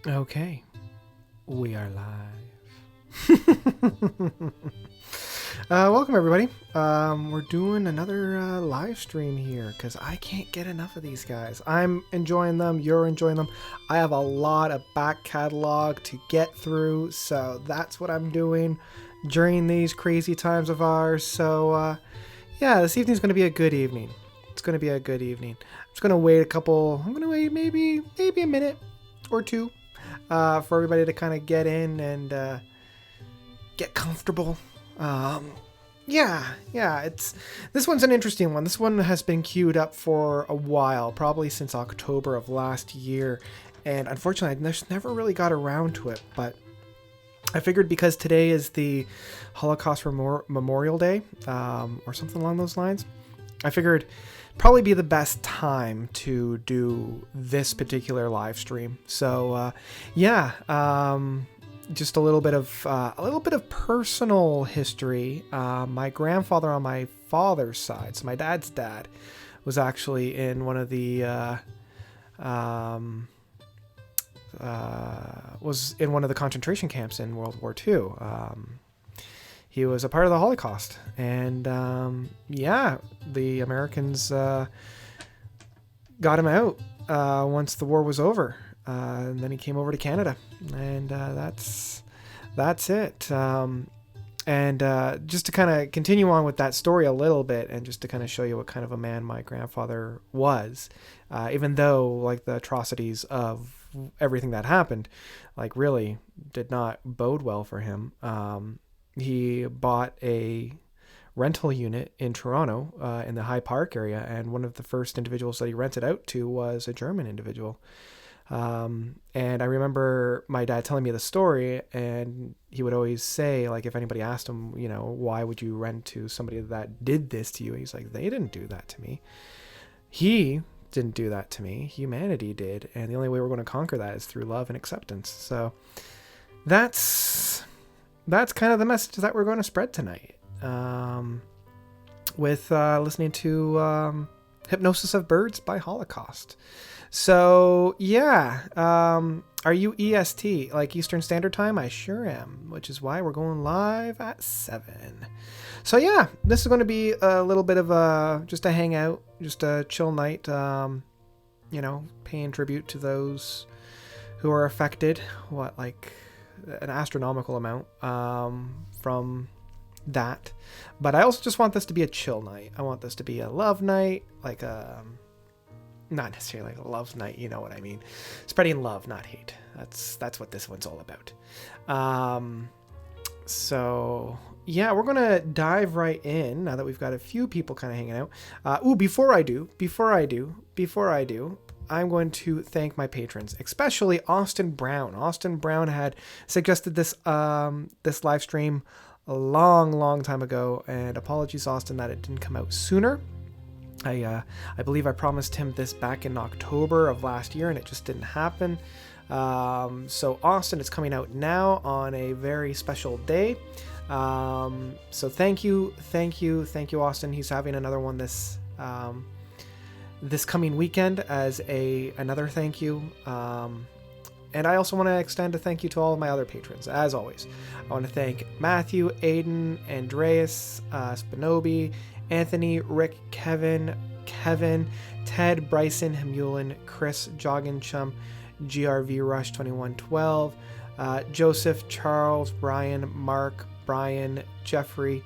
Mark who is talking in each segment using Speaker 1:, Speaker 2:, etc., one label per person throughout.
Speaker 1: Okay, we are live. Welcome everybody. We're doing another live stream here because I can't get enough of these guys. I'm enjoying them. You're enjoying them. I have a lot of back catalog to get through, so that's what I'm doing during these crazy times of ours. So yeah, this evening's going to be a good evening. It's going to be a good evening. I'm just going to wait I'm going to wait maybe a minute or two for everybody to kind of get in and get comfortable. Yeah, this one's an interesting one. This one has been queued up for a while, probably since October of last year, and unfortunately I just never really got around to it, but I figured because today is the Holocaust Memorial Day, or something along those lines, I figured probably be the best time to do this particular live stream. So just a little bit of personal history. My grandfather on my father's side, so my dad's dad, was actually in one of the concentration camps in World War II. He was a part of the Holocaust, and the Americans got him out once the war was over, and then he came over to Canada, and that's it. And just to kind of continue on with that story a little bit, and just to kind of show you what kind of a man my grandfather was, even though like the atrocities of everything that happened, like really did not bode well for him. He bought a rental unit in Toronto, in the High Park area, and one of the first individuals that he rented out to was a German individual. And I remember my dad telling me the story, and he would always say, like, if anybody asked him, why would you rent to somebody that did this to you? He's like, they didn't do that to me. He didn't do that to me. Humanity did. And the only way we're going to conquer that is through love and acceptance. So that's kind of the message that we're going to spread tonight, with listening to Hypnosis of Birds by Holocaust. So yeah, are you EST, like Eastern Standard Time? I sure am, which is why we're going live at 7. So yeah, this is going to be a little bit of just a hangout, just a chill night, paying tribute to those who are affected, like an astronomical amount from that. But I also just want this to be a chill night. I want this to be a love night, like not necessarily like a love night, you know what I mean, spreading love, not hate. That's what this one's all about. So yeah, we're gonna dive right in now that we've got a few people kind of hanging out. Before I do, I'm going to thank my patrons, especially Austin Brown. Austin Brown had suggested this live stream a long time ago, and apologies, Austin, that it didn't come out sooner. I believe I promised him this back in October of last year, and it just didn't happen. So Austin, it's coming out now on a very special day. So thank you, Austin. He's having another one this coming weekend as another thank you. And I also want to extend a thank you to all of my other patrons. As always, I want to thank Matthew, Aiden, Andreas, Spinobi, Anthony, Rick, Kevin, Ted, Bryson, Hemulin, Chris, Joggin Chum, GRV Rush 2112, Joseph, Charles, Brian, Mark, Brian, Jeffrey,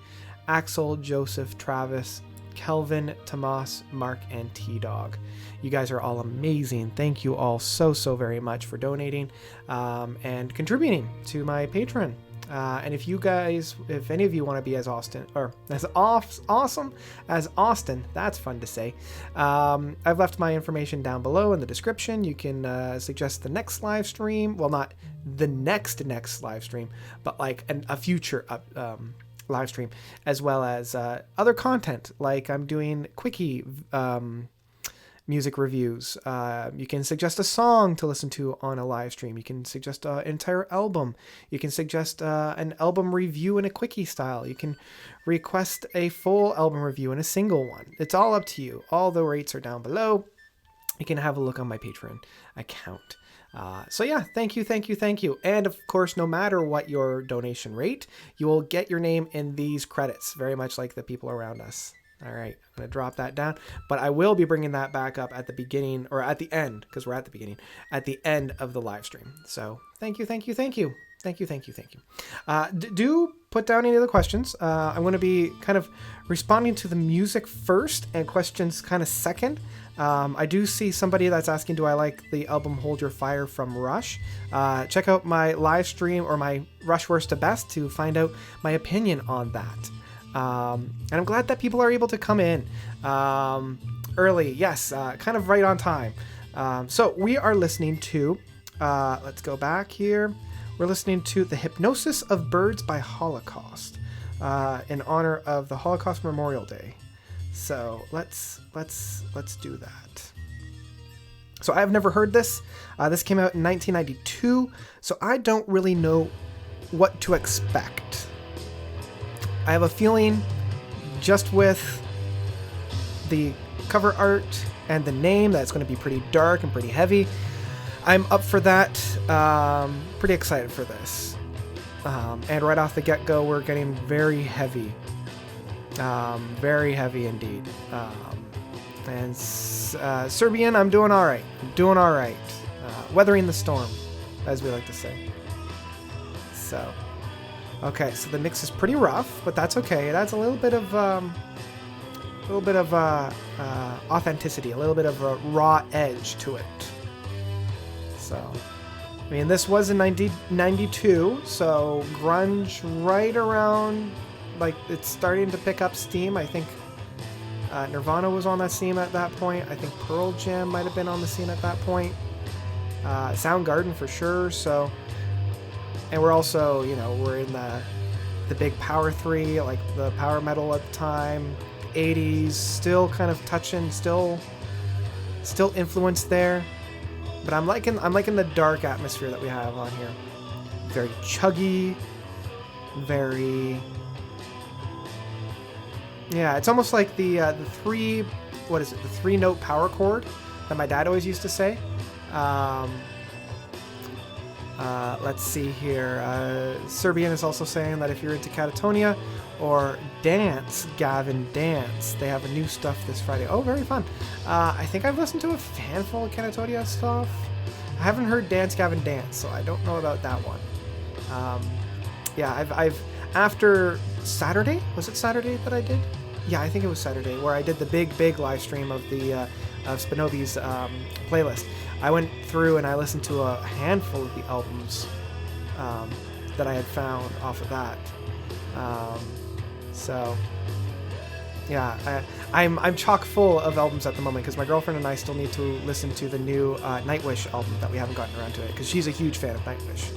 Speaker 1: Axel, Joseph, Travis, Kelvin, Tomas, Mark, and T-Dog. You guys are all amazing. Thank you all so very much for donating and contributing to my Patreon. And if any of you want to be as awesome as Austin, that's fun to say. I've left my information down below in the description. You can suggest the next live stream. Well, not the next live stream, but like a future live stream, as well as other content. Like I'm doing quickie music reviews. You can suggest a song to listen to on a live stream. You can suggest an entire album. You can suggest an album review in a quickie style. You can request a full album review in a single one. It's all up to you. All the rates are down below. you can have a look on my Patreon account. So yeah, thank you. And of course, no matter what your donation rate, you will get your name in these credits, very much like the people around us. All right, I'm going to drop that down, but I will be bringing that back up at the beginning, or at the end, because we're at the beginning, at the end of the live stream. So thank you. Do put down any other questions. I'm going to be kind of responding to the music first and questions kind of second. I do see somebody that's asking, do I like the album Hold Your Fire from Rush? Check out my live stream or my Rush Worst to Best to find out my opinion on that. And I'm glad that people are able to come in early. Yes, kind of right on time. So we are listening to, let's go back here. We're listening to The Hypnosis of Birds by Holocaust in honor of the Holocaust Memorial Day. So let's do that. So I've never heard this. This came out in 1992, so I don't really know what to expect. I have a feeling just with the cover art and the name that it's going to be pretty dark and pretty heavy. I'm up for that. Pretty excited for this. And right off the get-go, we're getting very heavy. Very heavy indeed. And Serbian, I'm doing all right. Weathering the storm, as we like to say. So, okay, so the mix is pretty rough, but that's okay. It adds a little bit of authenticity, a little bit of a raw edge to it. So, I mean, this was in 1992, so grunge right around, like, it's starting to pick up steam. I think Nirvana was on that scene at that point. I think Pearl Jam might have been on the scene at that point. Soundgarden for sure. So, and we're also, we're in the big power three, like the power metal at the time, 80s, still kind of touching, still influenced there. But I'm liking the dark atmosphere that we have on here. Very chuggy, very. Yeah, it's almost like the three, the 3-note power chord that my dad always used to say. Let's see here. Serbian is also saying that if you're into Catatonia or Dance, Gavin Dance, they have a new stuff this Friday. Oh, very fun. I think I've listened to a handful of Catatonia stuff. I haven't heard Dance, Gavin Dance, so I don't know about that one. Yeah, I've after Saturday, was it Saturday that I did? Yeah, I think it was Saturday, where I did the big live stream of the of Spinobi's playlist. I went through and I listened to a handful of the albums that I had found off of that. So yeah, I'm chock full of albums at the moment because my girlfriend and I still need to listen to the new Nightwish album that we haven't gotten around to it because she's a huge fan of Nightwish.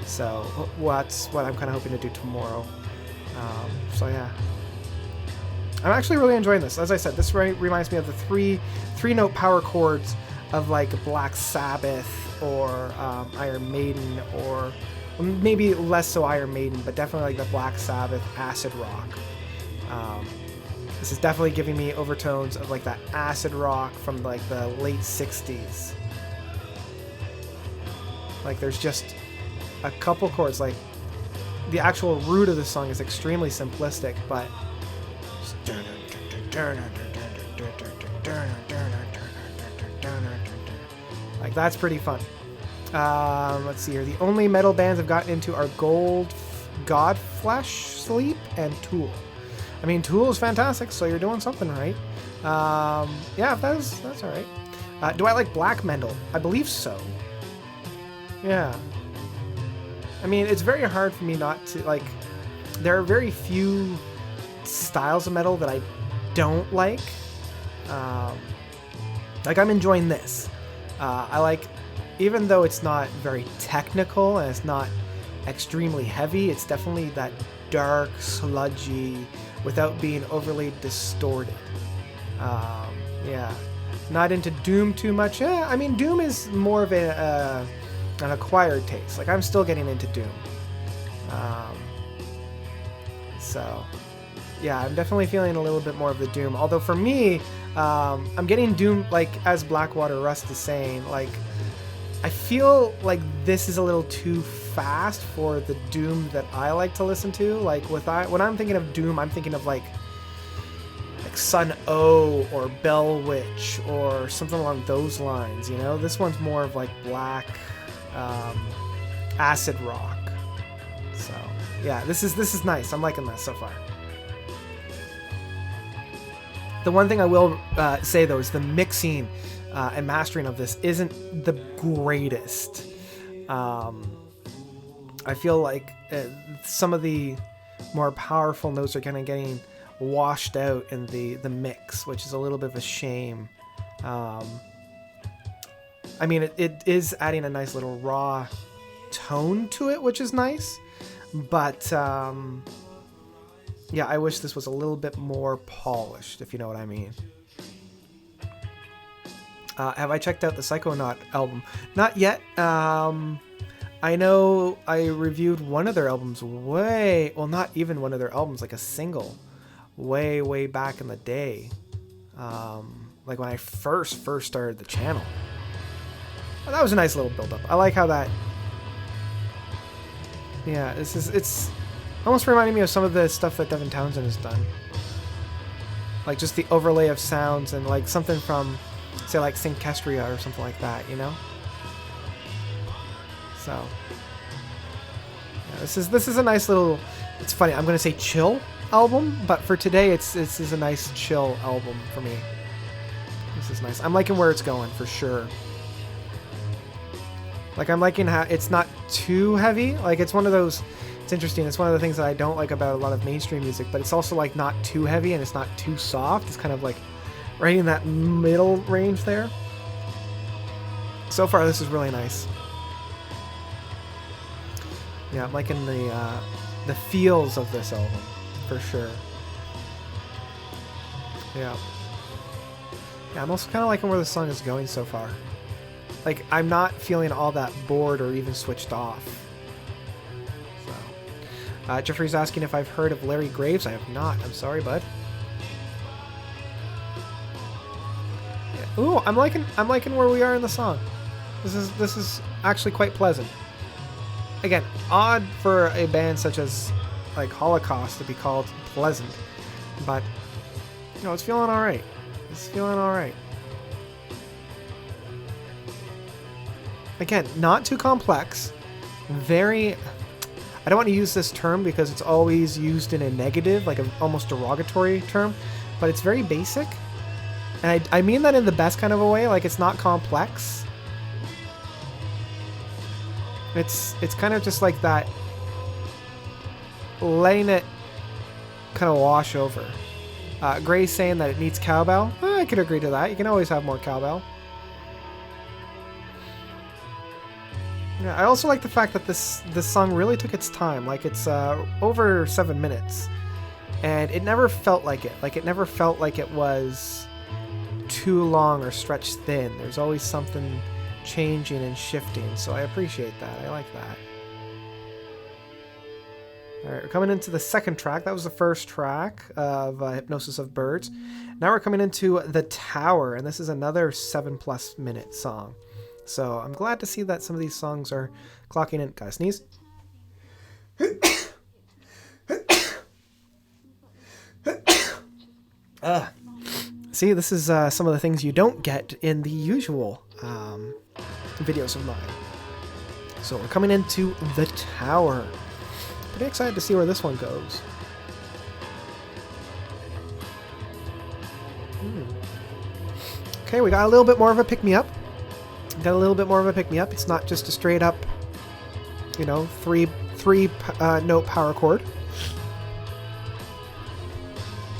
Speaker 1: So that's what I'm kind of hoping to do tomorrow. So yeah, I'm actually really enjoying this. As I said, this reminds me of the three-note power chords of like Black Sabbath or Iron Maiden, or maybe less so Iron Maiden, but definitely like the Black Sabbath acid rock. This is definitely giving me overtones of like that acid rock from like the late 60s. Like there's just a couple chords, like the actual root of the song is extremely simplistic, but like that's pretty fun. Let's see here. The only metal bands I've gotten into are Godflesh Sleep and Tool. I mean, Tool is fantastic, so you're doing something right. Yeah, that's all right. Do I like black metal? I believe so. Yeah. I mean, it's very hard for me not to, like, there are very few styles of metal that I don't like. Like, I'm enjoying this. I like, even though it's not very technical and it's not extremely heavy, it's definitely that dark, sludgy, without being overly distorted. Yeah. Not into Doom too much. Yeah, I mean, Doom is more of an acquired taste. Like, I'm still getting into Doom. So, Yeah, I'm definitely feeling a little bit more of the doom. Although for me, I'm getting doom, like as Blackwater Rust is saying, like I feel like this is a little too fast for the doom that I like to listen to. Like when I'm thinking of doom, I'm thinking of like Sun O or Bell Witch or something along those lines. You know, this one's more of like black acid rock. So yeah, this is nice. I'm liking this so far. The one thing I will say though is the mixing and mastering of this isn't the greatest. I feel like some of the more powerful notes are kind of getting washed out in the mix, which is a little bit of a shame. I mean, it is adding a nice little raw tone to it, which is nice, but yeah, I wish this was a little bit more polished, if you know what I mean. Have I checked out the Psychonaut album? Not yet. I know I reviewed one of their albums not even one of their albums, like a single, way back in the day. Like when I first started the channel. Well, that was a nice little build-up. I like how that... Yeah, it's almost reminding me of some of the stuff that Devin Townsend has done. Like just the overlay of sounds and like something from, say, like Syncastria or something like that, you know? So, yeah, this is a nice little... It's funny, I'm going to say chill album, but for today, this is a nice chill album for me. This is nice. I'm liking where it's going, for sure. Like, I'm liking how it's not too heavy. Like, it's one of those... It's interesting. It's one of the things that I don't like about a lot of mainstream music, but it's also, like, not too heavy and it's not too soft. It's kind of, like, right in that middle range there. So far, this is really nice. Yeah, I'm liking the feels of this album, for sure. Yeah. Yeah, I'm also kind of liking where the song is going so far. Like, I'm not feeling all that bored or even switched off. So, Jeffrey's asking if I've heard of Larry Graves. I have not. I'm sorry, bud. Yeah. Ooh, I'm liking where we are in the song. This is actually quite pleasant. Again, odd for a band such as like Holocaust to be called pleasant, but you know, it's feeling all right. It's feeling all right. Again, not too complex. Very... I don't want to use this term because it's always used in a negative, like an almost derogatory term, but it's very basic. And I mean that in the best kind of a way, like it's not complex. It's kind of just like that, letting it kind of wash over. Gray's saying that it needs cowbell. I could agree to that. You can always have more cowbell. Yeah, I also like the fact that this song really took its time. Like, it's over 7 minutes. And it never felt like it. Like, it never felt like it was too long or stretched thin. There's always something changing and shifting. So I appreciate that. I like that. Alright, we're coming into the second track. That was the first track of Hypnosis of Birds. Now we're coming into The Tower. And this is another 7+ minute song. So I'm glad to see that some of these songs are clocking in. Gotta sneeze. See, this is some of the things you don't get in the usual videos of mine. So we're coming into The Tower. Pretty excited to see where this one goes. Okay, we got a little bit more of a pick-me-up. It's not just a straight up, you know, three note power chord.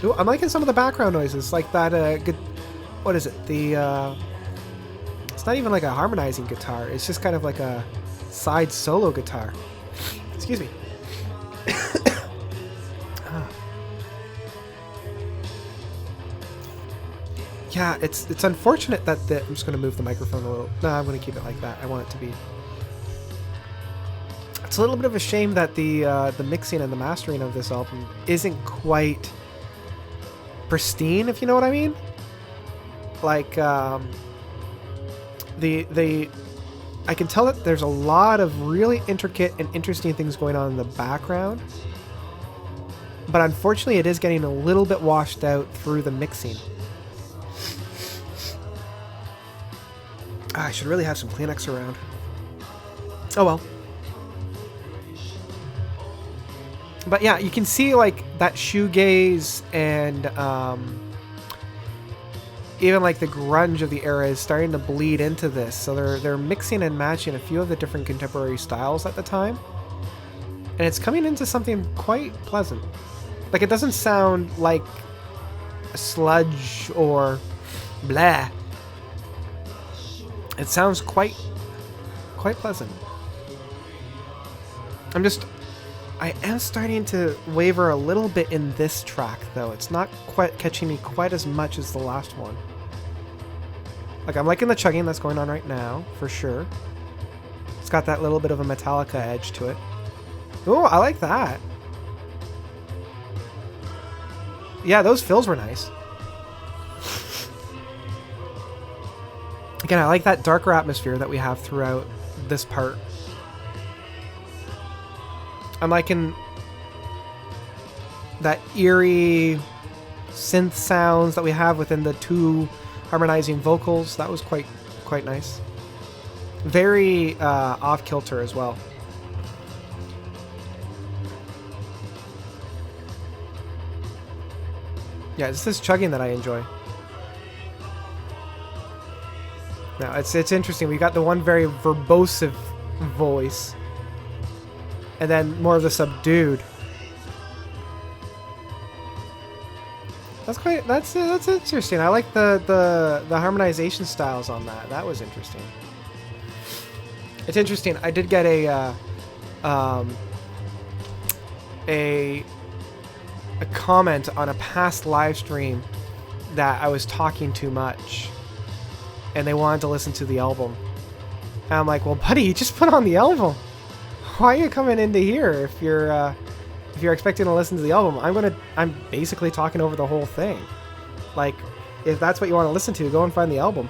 Speaker 1: Ooh, I'm liking some of the background noises, like that good. What is it? It's not even like a harmonizing guitar. It's just kind of like a side solo guitar. Excuse me. Yeah, it's unfortunate that I'm just going to move the microphone a little. No, I'm going to keep it like that. I want it to be... It's a little bit of a shame that the mixing and the mastering of this album isn't quite pristine, if you know what I mean. Like, I can tell that there's a lot of really intricate and interesting things going on in the background. But unfortunately, it is getting a little bit washed out through the mixing. I should really have some Kleenex around. Oh well. But yeah, you can see like that shoegaze and even like the grunge of the era is starting to bleed into this. So they're mixing and matching a few of the different contemporary styles at the time. And it's coming into something quite pleasant. Like, it doesn't sound like a sludge or blah. It sounds quite pleasant. I am starting to waver a little bit in this track, though. It's not quite catching me quite as much as the last one. Like, I'm liking the chugging that's going on right now, for sure. It's got that little bit of a Metallica edge to it. Ooh, I like that. Yeah, those fills were nice. Again, I like that darker atmosphere that we have throughout this part. I'm liking that eerie synth sounds that we have within the two harmonizing vocals. That was quite nice. Very off-kilter as well. Yeah, it's this chugging that I enjoy. Now, it's interesting. We got the one very verbose voice, and then more of the subdued. That's interesting. I like the harmonization styles on that. That was interesting. It's interesting. I did get a comment on a past live stream that I was talking too much, and they wanted to listen to the album. And I'm like, well, buddy, you just put on the album. Why are you coming into here if you're expecting to listen to the album? I'm basically talking over the whole thing. Like, if that's what you want to listen to, go and find the album.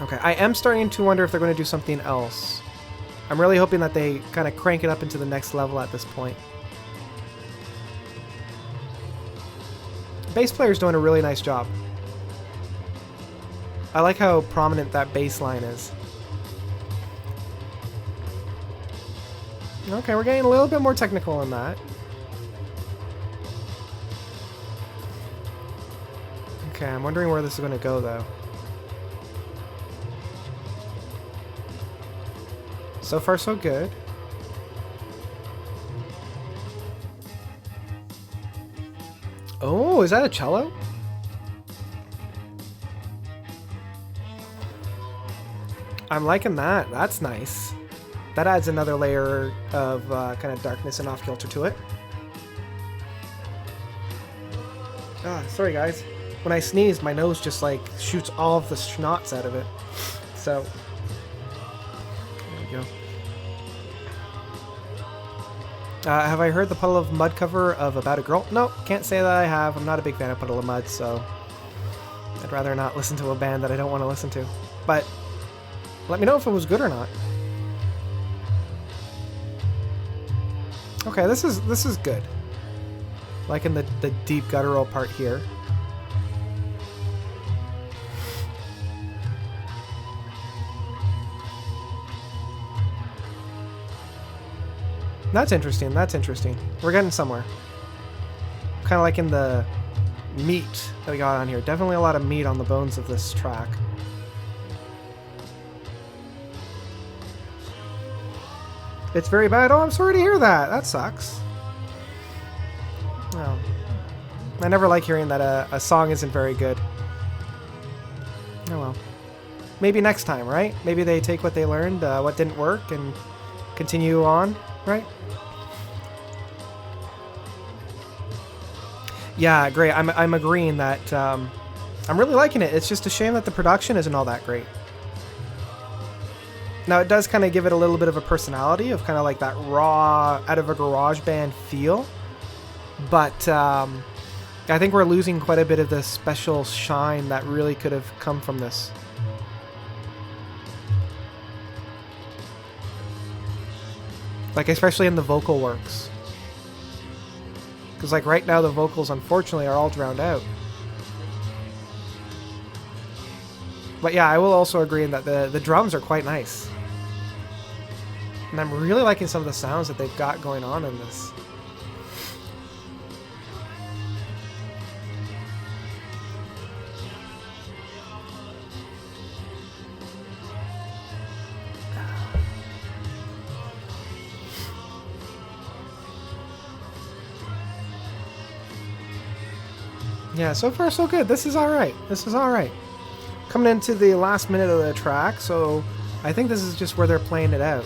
Speaker 1: Okay, I am starting to wonder if they're going to do something else. I'm really hoping that they kind of crank it up into the next level at this point. Bass player's doing a really nice job. I like how prominent that bass line is. Okay, we're getting a little bit more technical on that. Okay, I'm wondering where this is going to go, though. So far, so good. Oh, is that a cello? I'm liking that. That's nice. That adds another layer of kind of darkness and off-kilter to it. Sorry guys. When I sneeze, my nose just like shoots all of the schnots out of it. So, there we go. Have I heard the Puddle of Mud cover of About a Girl? No, can't say that I have. I'm not a big fan of Puddle of Mud, so I'd rather not listen to a band that I don't want to listen to. But let me know if it was good or not. Okay, this is good. Liking the deep guttural part here. That's interesting. That's interesting. We're getting somewhere. Kind of liking the meat that we got on here. Definitely a lot of meat on the bones of this track. It's very bad. Oh, I'm sorry to hear that. That sucks. Oh. I never like hearing that a song isn't very good. Oh well. Maybe next time, right? Maybe they take what they learned, what didn't work, and continue on, right? Yeah, great. I'm agreeing that I'm really liking it. It's just a shame that the production isn't all that great. Now it does kind of give it a little bit of a personality of kind of like that raw, out of a garage band feel. But I think we're losing quite a bit of the special shine that really could have come from this. Like, especially in the vocal works. Because, like, right now the vocals, unfortunately, are all drowned out. But yeah, I will also agree in that the drums are quite nice. And I'm really liking some of the sounds that they've got going on in this. Yeah, so far so good. This is alright. This is alright. Coming into the last minute of the track, so I think this is just where they're playing it out.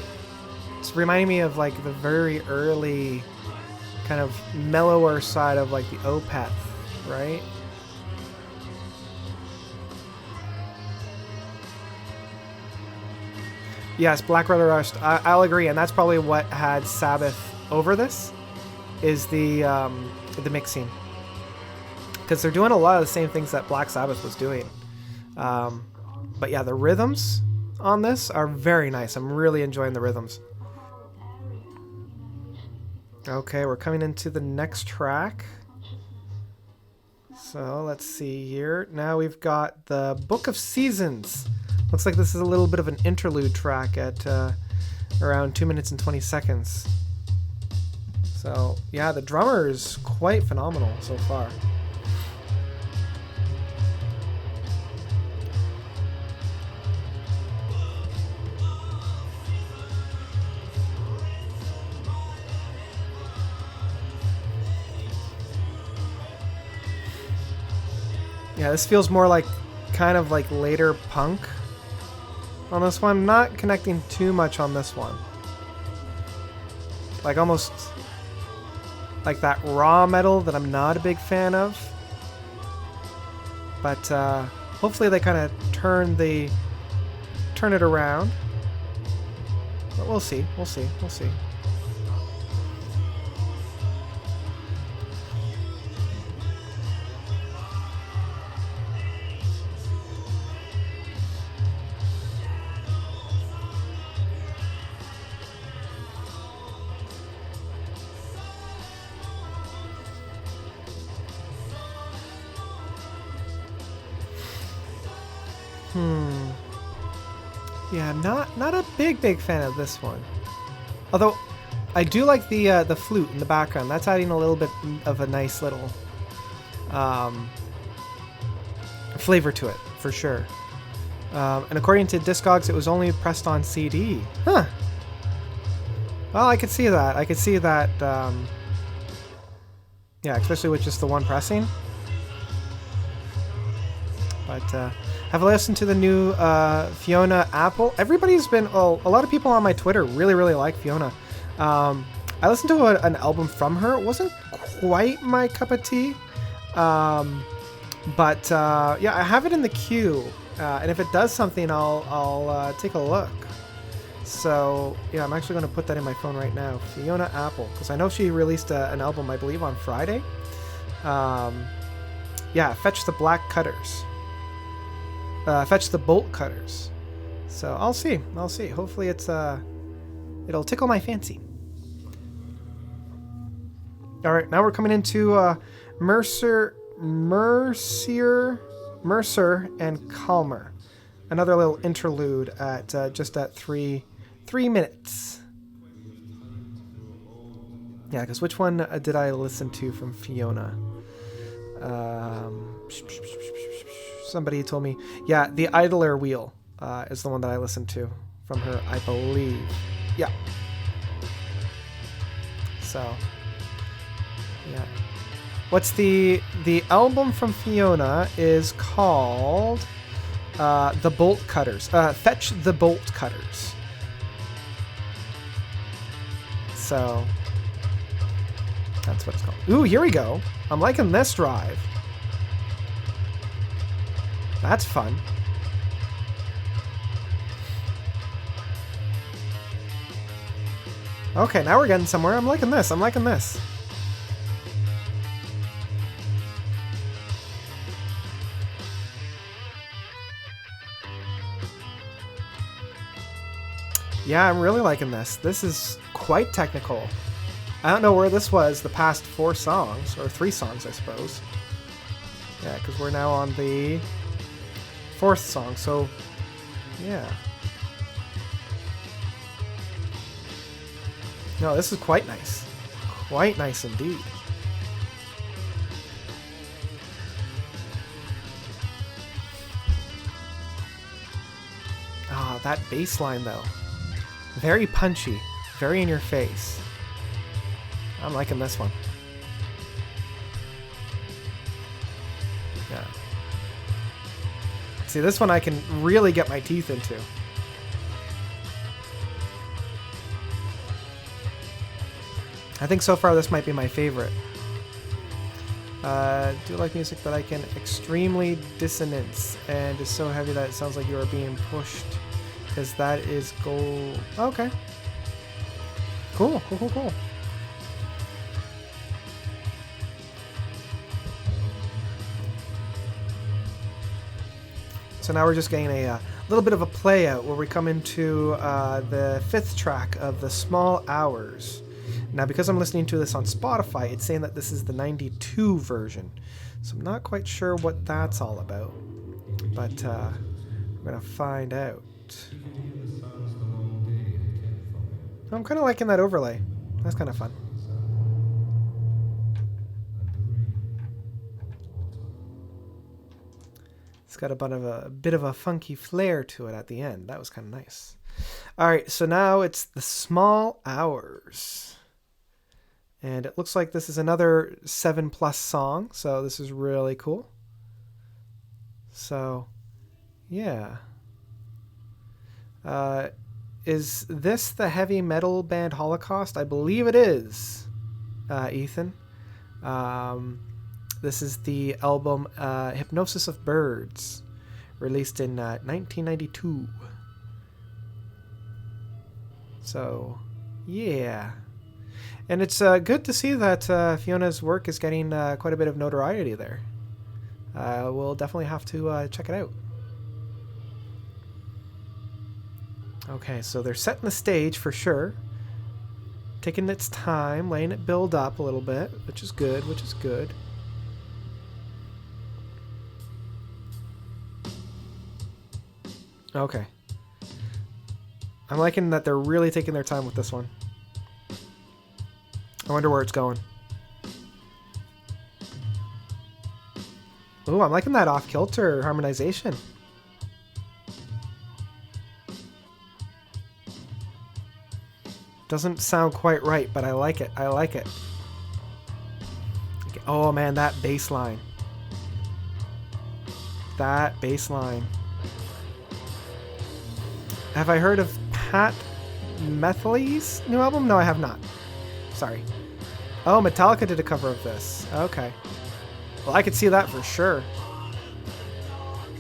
Speaker 1: It's reminding me of like the very early kind of mellower side of like the Opeth, right? Yes, Black Brother Rush. I'll agree, and that's probably what had Sabbath over this, is the mixing. Because they're doing a lot of the same things that Black Sabbath was doing. But yeah, the rhythms on this are very nice. I'm really enjoying the rhythms. Okay, we're coming into the next track. So let's see here. Now we've got the Book of Seasons. Looks like this is a little bit of an interlude track at around 2 minutes and 20 seconds. So yeah, the drummer is quite phenomenal so far. Yeah, this feels more like kind of like later punk on this one. Not connecting too much on this one. Like almost like that raw metal that I'm not a big fan of. But hopefully they kind of turn it around. But we'll see. We'll see. We'll see. Yeah, not a big fan of this one. Although I do like the flute in the background. That's adding a little bit of a nice little flavor to it, for sure. And according to Discogs, it was only pressed on CD. Huh. Well, I could see that. I could see that. Yeah, especially with just the one pressing. But have I listened to the new Fiona Apple? Everybody's been... Oh, a lot of people on my Twitter really like Fiona. I listened to an album from her. It wasn't quite my cup of tea. But yeah, I have it in the queue. And if it does something, I'll take a look. So yeah, I'm actually going to put that in my phone right now. Fiona Apple. Because I know she released an album, I believe, on Friday. Yeah, Fetch the Black Cutters. Fetch the Bolt Cutters. So I'll see. Hopefully it'll tickle my fancy. All right, now we're coming into Mercer and Calmer. Another little interlude at just at 3 minutes. Yeah, because which one did I listen to from Fiona? Somebody told me. Yeah, the Idler Wheel is the one that I listened to from her, I believe. Yeah. So, yeah. What's the album from Fiona is called The Bolt Cutters. Fetch the Bolt Cutters. So, that's what it's called. Ooh, here we go. I'm liking this drive. That's fun. Okay, now we're getting somewhere. I'm liking this. I'm liking this. Yeah, I'm really liking this. This is quite technical. I don't know where this was the past 4 songs, or 3 songs, I suppose. Yeah, because we're now on the 4th song, so yeah. No, this is quite nice. Quite nice indeed. Ah, that bass line though. Very punchy. Very in your face. I'm liking this one. Yeah. See, this one I can really get my teeth into. I think so far this might be my favorite. Do you like music that I can extremely dissonance and is so heavy that it sounds like you are being pushed? Because that is gold. Okay. Cool, cool, cool, cool. So now we're just getting a little bit of a play out where we come into the 5th track of The Small Hours. Now, because I'm listening to this on Spotify, it's saying that this is the 92 version. So I'm not quite sure what that's all about. But we're going to find out. I'm kind of liking that overlay. That's kind of fun. It's got a bit of a funky flair to it at the end. That was kind of nice. All right, so now it's The Small Hours. And it looks like this is another 7+ song, so this is really cool. So, yeah. Is this the heavy metal band Holocaust? I believe it is, Ethan. This is the album Hypnosis of Birds, released in 1992. So, yeah. And it's good to see that Fiona's work is getting quite a bit of notoriety there. We'll definitely have to check it out. Okay, so they're setting the stage for sure. Taking its time, letting it build up a little bit, which is good, which is good. Okay. I'm liking that they're really taking their time with this one. I wonder where it's going. Ooh, I'm liking that off-kilter harmonization. Doesn't sound quite right, but I like it. I like it. Okay. Oh man, that bass line. That bass line. Have I heard of Pat Methley's new album? No, I have not. Sorry. Oh, Metallica did a cover of this. Okay. Well, I could see that for sure.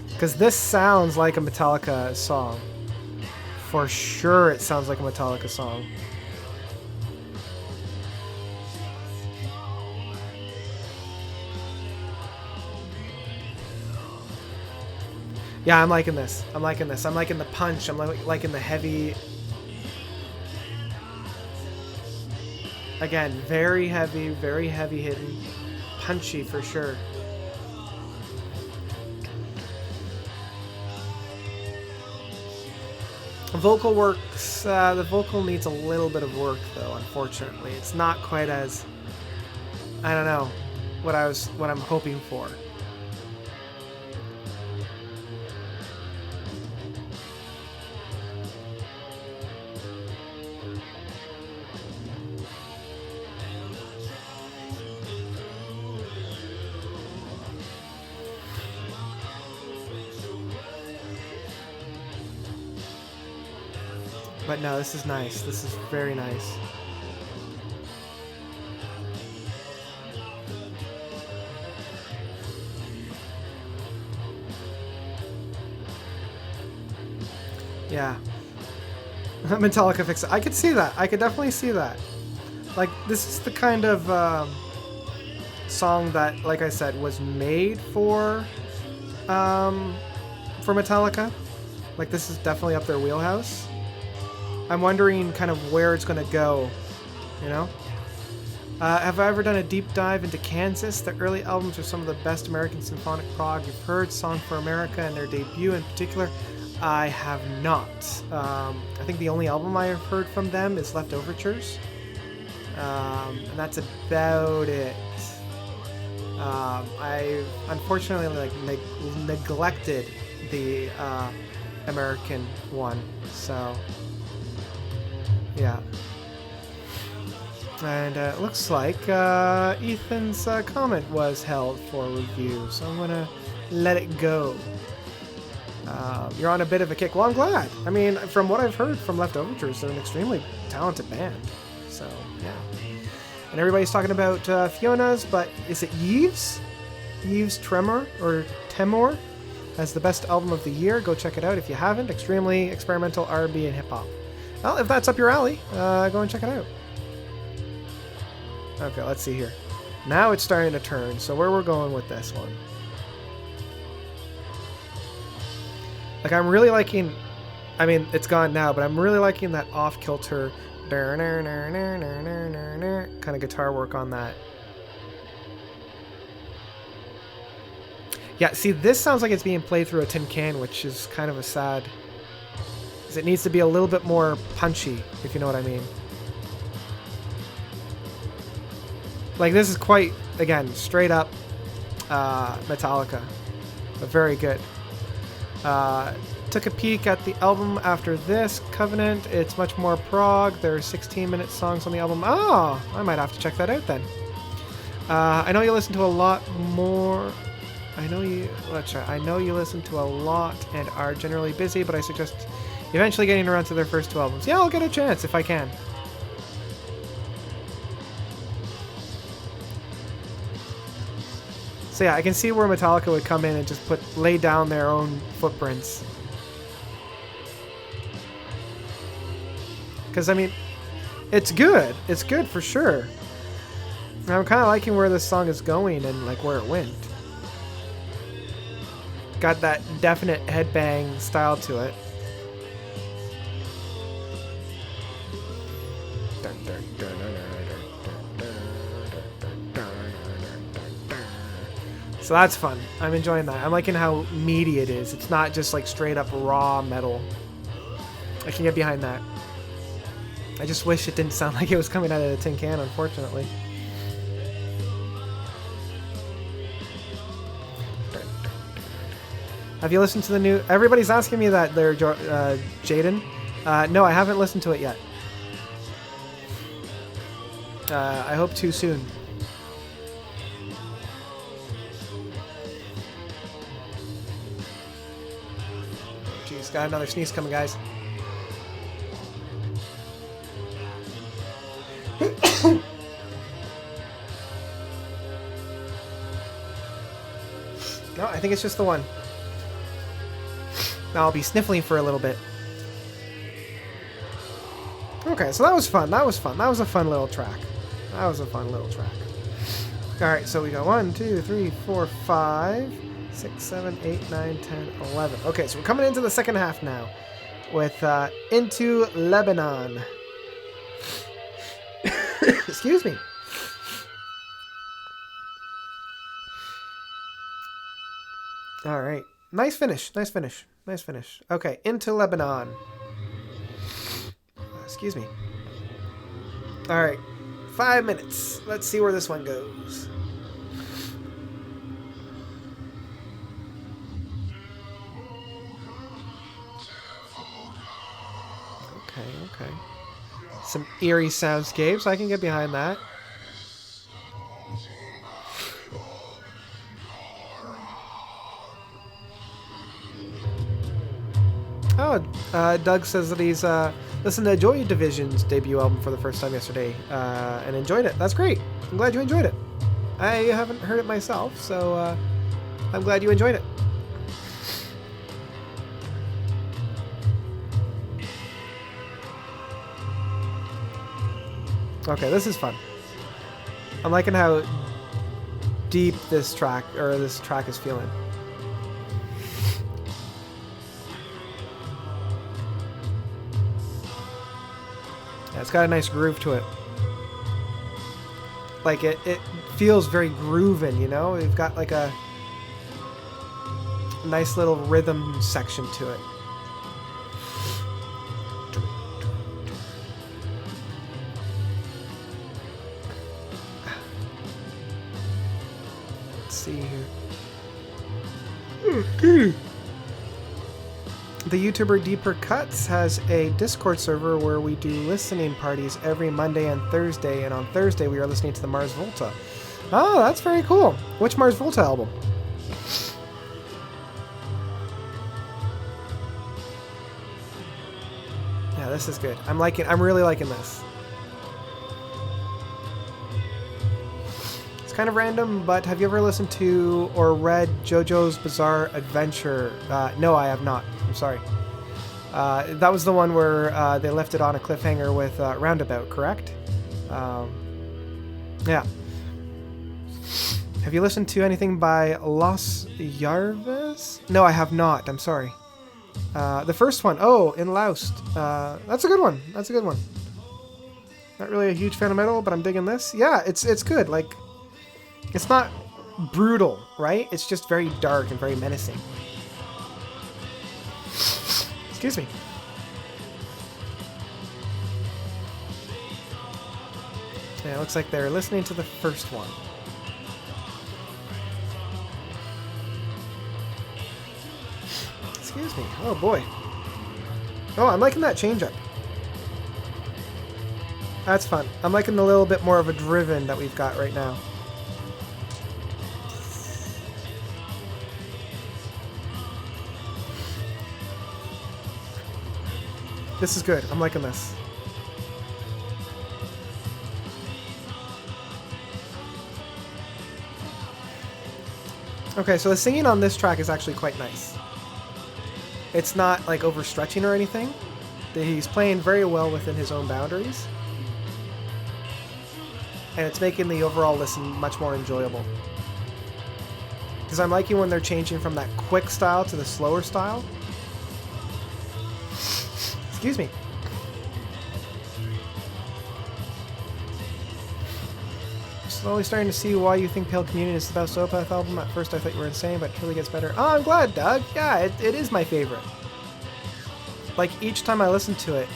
Speaker 1: Because this sounds like a Metallica song. For sure it sounds like a Metallica song. Yeah, I'm liking this. I'm liking this. I'm liking the punch. I'm liking the heavy... Again, very heavy hitting. Punchy for sure. Vocal works, the vocal needs a little bit of work though, unfortunately. It's not quite as, I don't know, what I'm hoping for. But no, this is nice. This is very nice. Yeah. Metallica fix it. I could see that. I could definitely see that. Like, this is the kind of song that, like I said, was made for Metallica. Like, this is definitely up their wheelhouse. I'm wondering kind of where it's going to go, you know? Have I ever done a deep dive into Kansas? The early albums are some of the best American symphonic prog you've heard. Song for America and their debut in particular. I have not. I think the only album I have heard from them is Left Overtures. And that's about it. I unfortunately neglected the American one, so yeah. And it looks like Ethan's comment was held for review, so I'm gonna let it go. You're on a bit of a kick. Well, I'm glad. I mean, from what I've heard from Left Overtures, they're an extremely talented band. So, yeah. And everybody's talking about Fiona's, but is it Yves? Yves Tremor, or Temor, as the best album of the year. Go check it out if you haven't. Extremely experimental R&B and hip-hop. Well, if that's up your alley, go and check it out. Okay, let's see here. Now it's starting to turn, so where we're going with this one. Like, I'm really liking... I mean, it's gone now, but I'm really liking that off-kilter kind of guitar work on that. Yeah, see, this sounds like it's being played through a tin can, which is kind of a sad... because it needs to be a little bit more punchy, if you know what I mean. Like, this is quite, again, straight up Metallica, but very good. Took a peek at the album after this, Covenant. It's much more prog. There are 16-minute songs on the album. Oh, I might have to check that out then. I know you listen to a lot more. I know you listen to a lot and are generally busy, but I suggest eventually getting around to their first 2 albums. Yeah, I'll get a chance if I can. So yeah, I can see where Metallica would come in and just lay down their own footprints. Because, I mean, it's good. It's good for sure. And I'm kind of liking where this song is going and, like, where it went. Got that definite headbang style to it. So that's fun. I'm enjoying that. I'm liking how meaty it is. It's not just like straight up raw metal. I can get behind that. I just wish it didn't sound like it was coming out of a tin can, unfortunately. Have you listened to the new... Everybody's asking me that there, Jaden. No, I haven't listened to it yet. I hope to soon. Jeez, got another sneeze coming, guys. No, I think it's just the one. Now I'll be sniffling for a little bit. Okay, so that was fun. That was fun. That was a fun little track. That was a fun little track. Alright, so we got 1, 2, 3, 4, 5, 6, 7, 8, 9, 10, 11. Okay, so we're coming into the second half now with Into Lebanon. Excuse me. Alright. Nice finish. Nice finish. Nice finish. Okay, Into Lebanon. Excuse me. Alright. 5 minutes. Let's see where this one goes. Okay. Some eerie soundscapes. I can get behind that. Oh, Doug says that he's listened to Joy Division's debut album for the first time yesterday and enjoyed it. That's great. I'm glad you enjoyed it. I haven't heard it myself, so I'm glad you enjoyed it. Okay, this is fun. I'm liking how deep this track is feeling. Yeah, it's got a nice groove to it. Like it feels very grooving, you know? We've got like a nice little rhythm section to it. Let's see here. The YouTuber Deeper Cuts has a Discord server where we do listening parties every Monday and Thursday, and on Thursday we are listening to the Mars Volta. Oh, that's very cool. Which Mars Volta album? Yeah, this is good. I'm really liking this. It's kind of random, but have you ever listened to or read JoJo's Bizarre Adventure? No, I have not. I'm sorry. That was the one where they left it on a cliffhanger with Roundabout, correct? Yeah. Have you listened to anything by Los Yarves? No, I have not. I'm sorry. The first one, In Laust. That's a good one. That's a good one. Not really a huge fan of metal, but I'm digging this. Yeah, it's good. Like, it's not brutal, right? It's just very dark and very menacing. Excuse me. Yeah, it looks like they're listening to the first one. Excuse me. Oh boy. Oh, I'm liking that change up. That's fun. I'm liking a little bit more of a driven that we've got right now. This is good. I'm liking this. Okay, so the singing on this track is actually quite nice. It's not like overstretching or anything. He's playing very well within his own boundaries. And it's making the overall listen much more enjoyable. Because I'm liking when they're changing from that quick style to the slower style. Excuse me. Slowly starting to see why you think Pale Communion is the best Opeth album. At first I thought you were insane, but it really gets better. Oh, I'm glad, Doug. Yeah, it is my favorite. Like, each time I listen to it,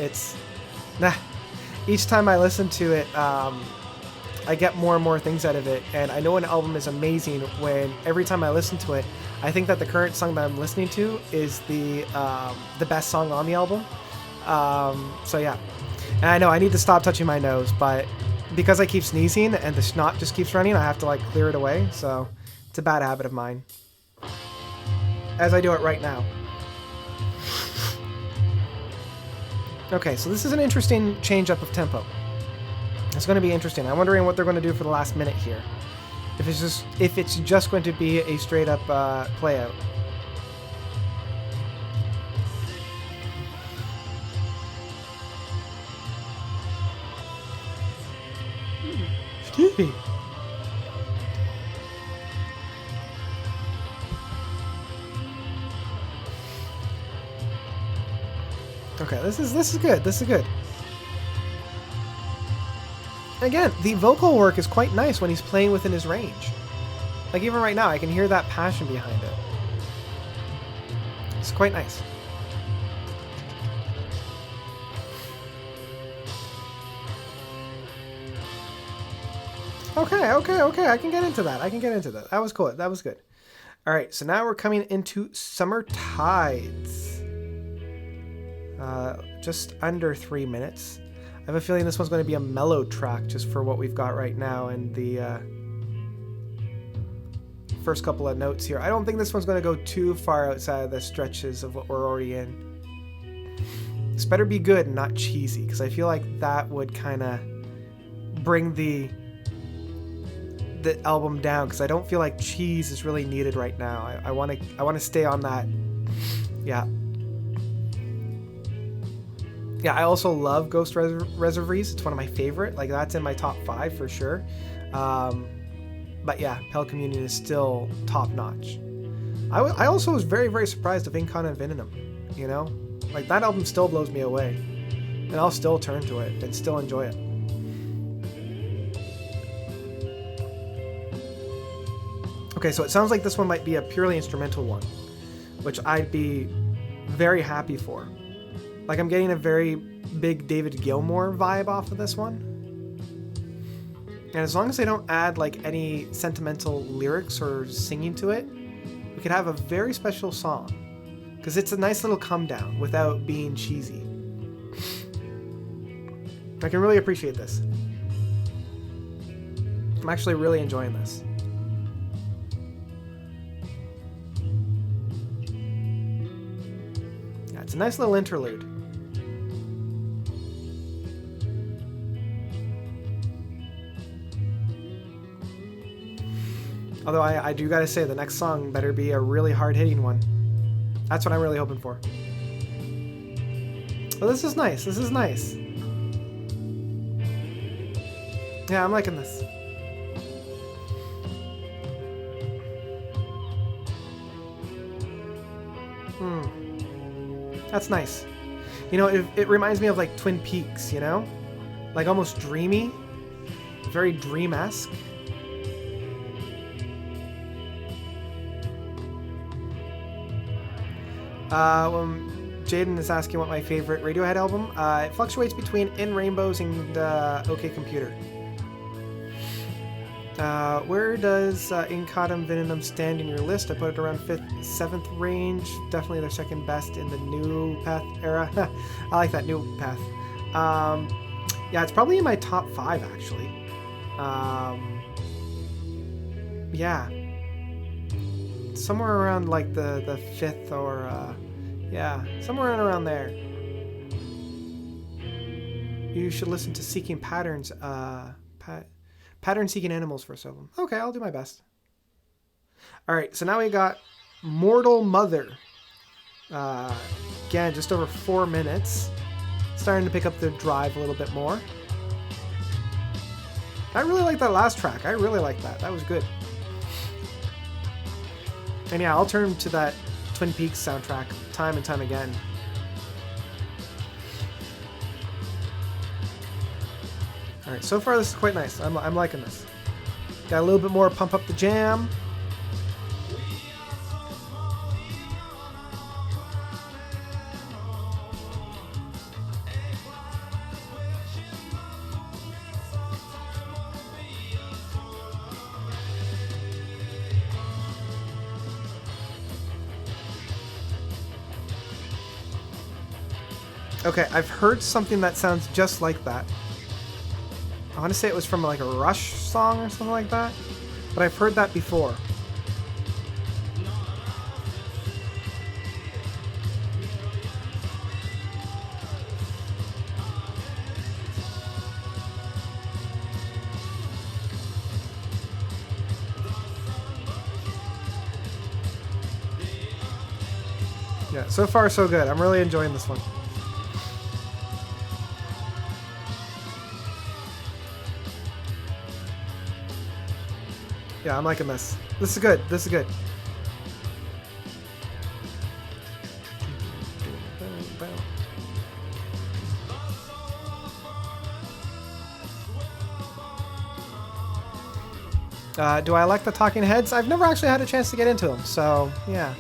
Speaker 1: each time I listen to it, I get more and more things out of it. And I know an album is amazing when every time I listen to it, I think that the current song that I'm listening to is the best song on the album. So yeah, and I know I need to stop touching my nose, but because I keep sneezing and the snot just keeps running, I have to like clear it away. So it's a bad habit of mine, as I do it right now. Okay, so this is an interesting change up of tempo. It's going to be interesting. I'm wondering what they're going to do for the last minute here. If it's just going to be a straight up play out. Excuse me. Okay, this is good. This is good. Again, the vocal work is quite nice when he's playing within his range. Like even right now, I can hear that passion behind it. It's quite nice. Okay, I can get into that. That was cool. That was good. All right, so now we're coming into Summer Tides. Just under 3 minutes. I have a feeling this one's going to be a mellow track just for what we've got right now and the first couple of notes here. I don't think this one's going to go too far outside of the stretches of what we're already in. This better be good and not cheesy, because I feel like that would kind of bring the album down, because I don't feel like cheese is really needed right now. I want to stay on that. Yeah. Yeah, I also love Ghost Reservoirs. It's one of my favorite. Like, that's in my top 5 for sure. But yeah, Pale Communion is still top notch. I also was very, very surprised of Incon and Venom, you know? Like, that album still blows me away. And I'll still turn to it and still enjoy it. Okay, so it sounds like this one might be a purely instrumental one, which I'd be very happy for. Like, I'm getting a very big David Gilmour vibe off of this one. And as long as they don't add, like, any sentimental lyrics or singing to it, we could have a very special song. Because it's a nice little come down without being cheesy. I can really appreciate this. I'm actually really enjoying this. Yeah, it's a nice little interlude. Although I do gotta say, the next song better be a really hard-hitting one. That's what I'm really hoping for. Well, this is nice. This is nice. Yeah, I'm liking this. That's nice. You know, it reminds me of, like, Twin Peaks, you know? Like, almost dreamy. Very dream-esque. Jaden is asking what my favorite Radiohead album. It fluctuates between In Rainbows and OK Computer. Where does Incautum Venom stand in your list? I put it around 5th, 7th range. Definitely their second best in the new Path era. I like that new Path. Yeah, it's probably in my top 5 actually. Yeah. Somewhere around like the 5th or yeah, somewhere around there. You should listen to Seeking Patterns, Pattern Seeking Animals first album. Okay, I'll do my best. All right, so now we got Mortal Mother. Again, just over 4 minutes. Starting to pick up the drive a little bit more. I really like that last track. I really like that. That was good. And yeah, I'll turn to that Twin Peaks soundtrack time and time again. Alright, so far this is quite nice. I'm liking this. Got a little bit more pump up the jam. Okay, I've heard something that sounds just like that. I want to say it was from like a Rush song or something like that, but I've heard that before. Yeah, so far so good. I'm really enjoying this one. Yeah, I'm liking this. This is good. This is good. Do I like the Talking Heads? I've never actually had a chance to get into them, so yeah.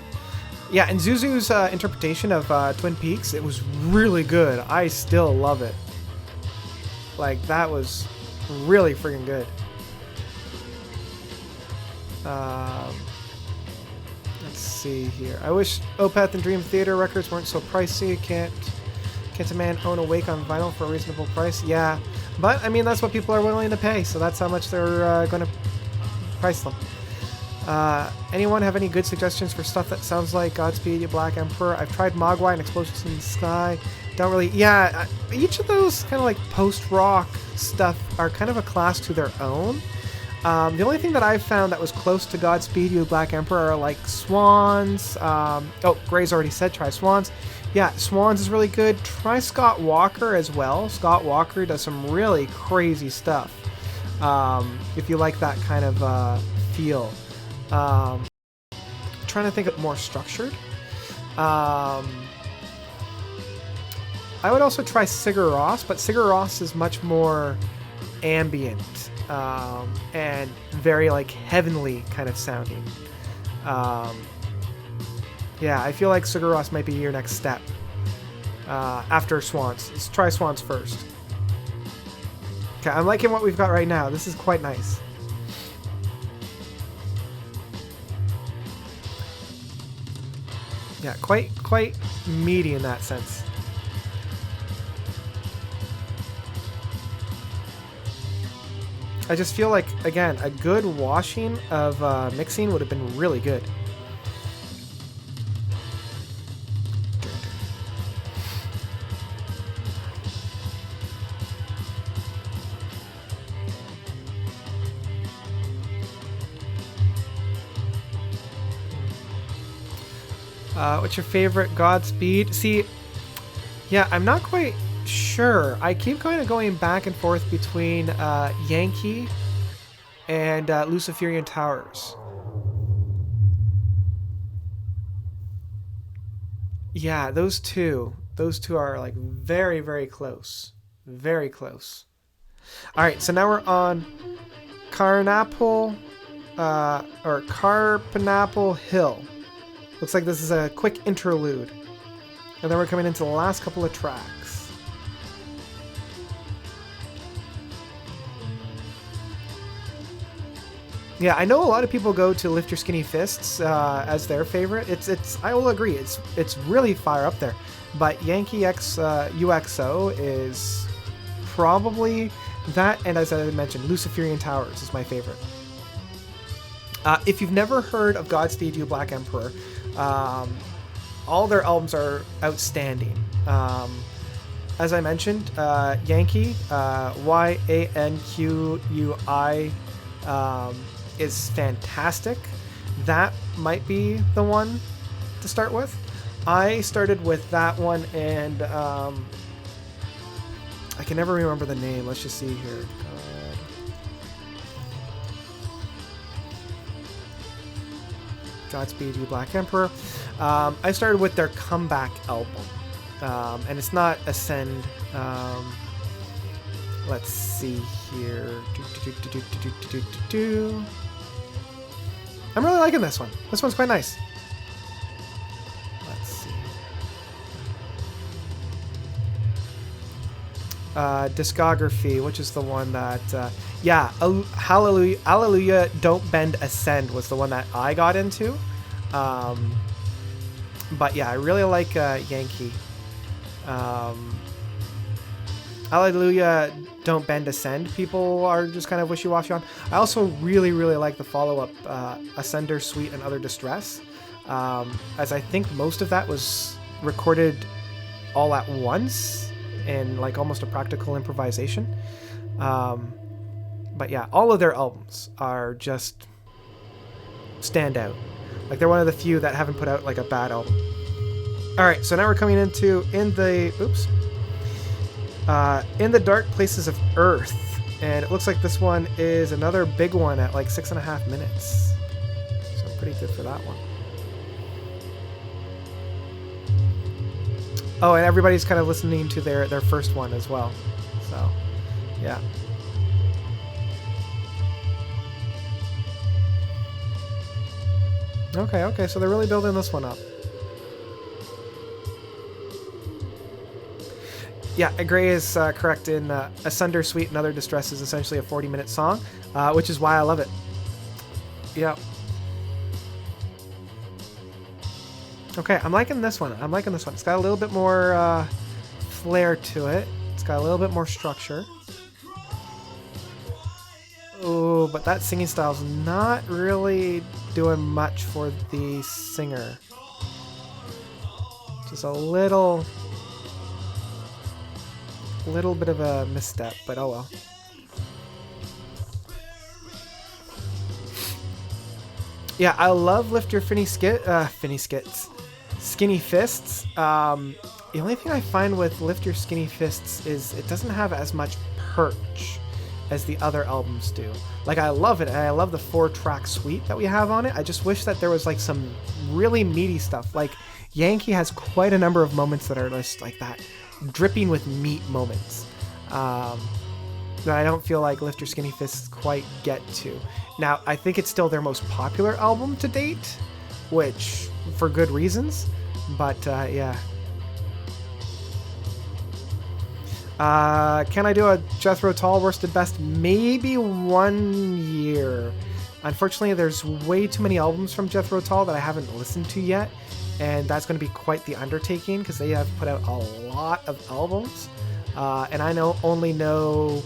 Speaker 1: Yeah, and Zuzu's interpretation of Twin Peaks, it was really good. I still love it. Like, that was really freaking good. Let's see here. I wish Opeth and Dream Theater records weren't so pricey. Can't a man own a Wake on vinyl for a reasonable price? Yeah, but I mean that's what people are willing to pay, so that's how much they're going to price them. Anyone have any good suggestions for stuff that sounds like Godspeed You Black Emperor? I've tried Mogwai and Explosions in the Sky. Don't really... Yeah, each of those kind of like post-rock stuff are kind of a class to their own. The only thing that I've found that was close to Godspeed You Black Emperor are like Swans. Oh, Gray's already said try Swans. Yeah, Swans is really good. Try Scott Walker as well. Scott Walker does some really crazy stuff. If you like that kind of feel. Trying to think of more structured. I would also try Sigur Rós, but Sigur Rós is much more ambient and very like heavenly kind of sounding. Yeah, I feel like Sigur Rós might be your next step after Swans. Let's try Swans first. Okay, I'm liking what we've got right now. This is quite nice. Yeah, quite meaty in that sense. I just feel like, again, a good washing of mixing would have been really good. What's your favorite Godspeed? See, yeah, I'm not quite sure. I keep kind of going back and forth between Yankee and Luciferian Towers. Yeah, those two are like very, very close. Very close. All right, so now we're on Carnaple or Carpanaple Hill. Looks like this is a quick interlude. And then we're coming into the last couple of tracks. Yeah, I know a lot of people go to Lift Your Skinny Fists as their favorite. I will agree, it's really far up there. But Yankee X UXO is probably that, and as I mentioned, Luciferian Towers is my favorite. If you've never heard of Godspeed You Black Emperor, all their albums are outstanding. As I mentioned, Yankee, YANQUI, is fantastic. That might be the one to start with. I started with that one, and I can never remember the name. Let's just see here. Godspeed You Black Emperor. I started with their comeback album, and it's not Ascend. Let's see here. I'm really liking this one. This one's quite nice. Let's see. Discography, which is the one that yeah, Hallelujah, Hallelujah, Don't Bend, Ascend was the one that I got into. But yeah, I really like Yankee. Hallelujah, Don't Bend, Ascend. People are just kind of wishy-washy on. I also really, really like the follow-up, Ascender, Sweet, and Other Distress. As I think most of that was recorded all at once in like almost a practical improvisation. But yeah, all of their albums are just stand out. Like they're one of the few that haven't put out like a bad album. All right, so now we're coming into In the Dark Places of Earth, and it looks like this one is another big one at like 6.5 minutes. So pretty good for that one. Oh, and everybody's kind of listening to their first one as well. So, yeah. Okay, so they're really building this one up. Yeah, Gray is correct in Asunder, Sweet, and Other Distress is essentially a 40-minute song, which is why I love it. Yeah. Okay, I'm liking this one. It's got a little bit more flair to it. It's got a little bit more structure. Oh, but that singing style's not really doing much for the singer. Just a little bit of a misstep, but oh well. Yeah, I love Lift Your Skinny Fists. The only thing I find with Lift Your Skinny Fists is it doesn't have as much perch as the other albums do. Like, I love it, and I love the 4-track suite that we have on it. I just wish that there was like some really meaty stuff. Like, Yankee has quite a number of moments that are just like that, dripping with meat moments. That I don't feel like Lift Your Skinny Fists quite get to. Now, I think it's still their most popular album to date, which, for good reasons, but yeah. Can I do a Jethro Tull Worsted Best? Maybe 1 year. Unfortunately, there's way too many albums from Jethro Tull that I haven't listened to yet, and that's going to be quite the undertaking because they have put out a lot of albums, and I only know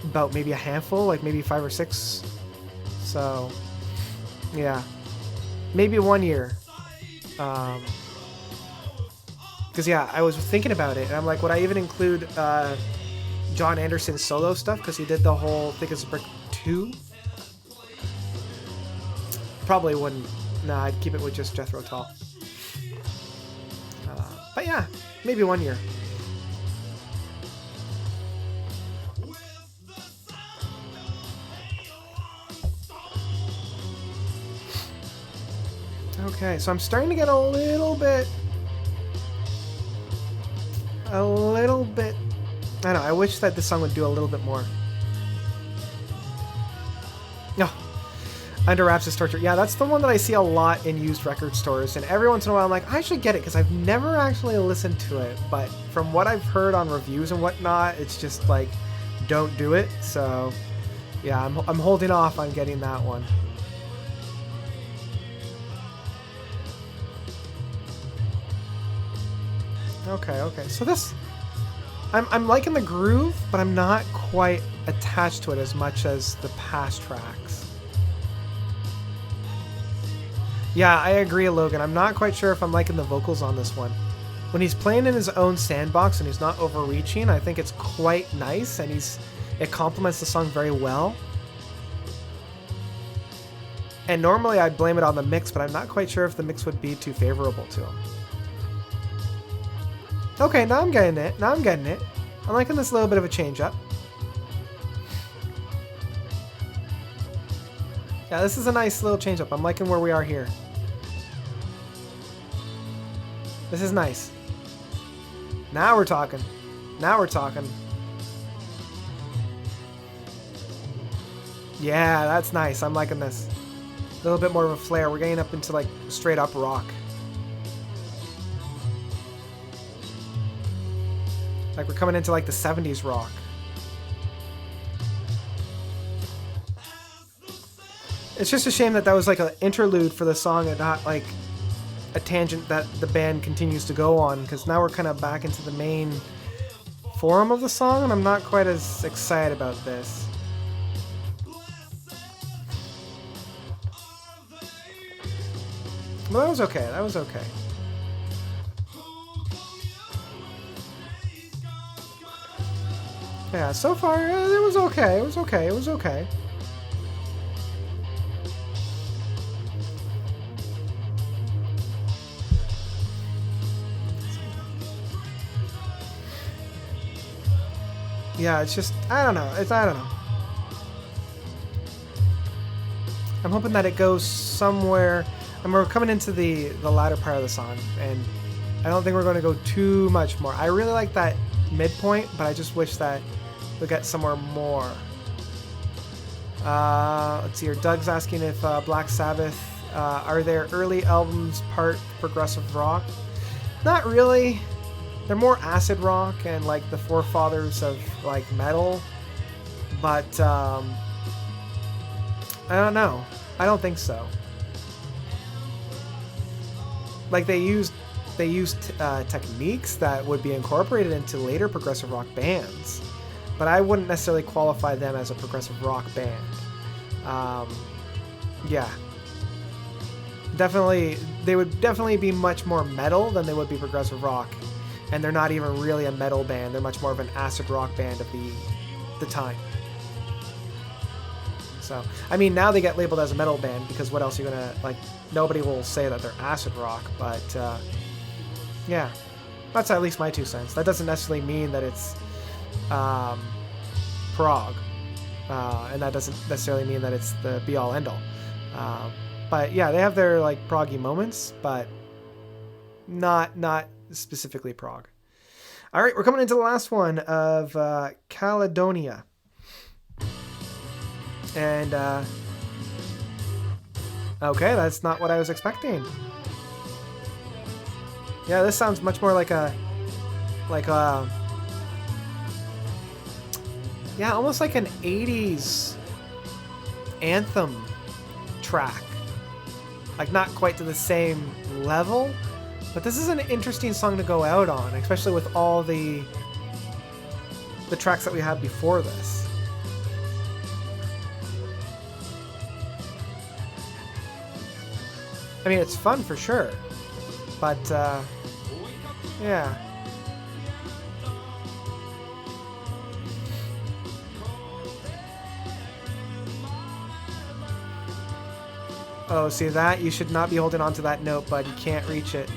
Speaker 1: about maybe a handful, like maybe 5 or 6. So, yeah, maybe 1 year. Because yeah, I was thinking about it, and I'm like, would I even include John Anderson's solo stuff? Because he did the whole Thick as a Brick 2. Probably wouldn't. Nah, I'd keep it with just Jethro Tull. But yeah, maybe 1 year. Okay, so I'm starting to get a little bit, I don't know, I wish that this song would do a little bit more. No. Under Wraps is Torture. Yeah, that's the one that I see a lot in used record stores, and every once in a while I'm like, I should get it, because I've never actually listened to it, but from what I've heard on reviews and whatnot, it's just like, don't do it, so yeah, I'm holding off on getting that one. Okay, so this, I'm liking the groove, but I'm not quite attached to it as much as the past tracks. Yeah, I agree, Logan. I'm not quite sure if I'm liking the vocals on this one. When he's playing in his own sandbox and he's not overreaching, I think it's quite nice, and it complements the song very well. And normally I'd blame it on the mix, but I'm not quite sure if the mix would be too favorable to him. Okay, now I'm getting it. I'm liking this little bit of a change up. Yeah, this is a nice little change up. I'm liking where we are here. This is nice. Now we're talking. Yeah, that's nice. I'm liking this. A little bit more of a flare. We're getting up into like straight up rock. Like we're coming into like the 70s rock. It's just a shame that was like an interlude for the song and not like a tangent that the band continues to go on, because now we're kind of back into the main form of the song, and I'm not quite as excited about this. Well, that was okay. Yeah, so far, it was okay. Yeah, it's just, I don't know. I'm hoping that it goes somewhere, and we're coming into the latter part of the song, and I don't think we're going to go too much more. I really like that midpoint, but I just wish that we'll get somewhere more. Let's see here. Doug's asking if Black Sabbath, are their early albums part progressive rock? Not really. They're more acid rock and like the forefathers of like metal, but I don't know. I don't think so. Like they used techniques that would be incorporated into later progressive rock bands, but I wouldn't necessarily qualify them as a progressive rock band. Yeah. Definitely, they would definitely be much more metal than they would be progressive rock. And they're not even really a metal band. They're much more of an acid rock band of the time. So, I mean, now they get labeled as a metal band because what else are you gonna, like, nobody will say that they're acid rock, but, yeah. That's at least my 2 cents. That doesn't necessarily mean that it's, prog. And that doesn't necessarily mean that it's the be-all, end-all. But, yeah, they have their, like, proggy moments, but not specifically prog. All right, we're coming into the last one of Caledonia. And, okay, that's not what I was expecting. Yeah, this sounds much more like yeah, almost like an 80s anthem track. Like, not quite to the same level, but this is an interesting song to go out on, especially with all the tracks that we had before this. I mean, it's fun for sure, but, yeah. Oh, see that? You should not be holding on to that note, bud. You can't reach it.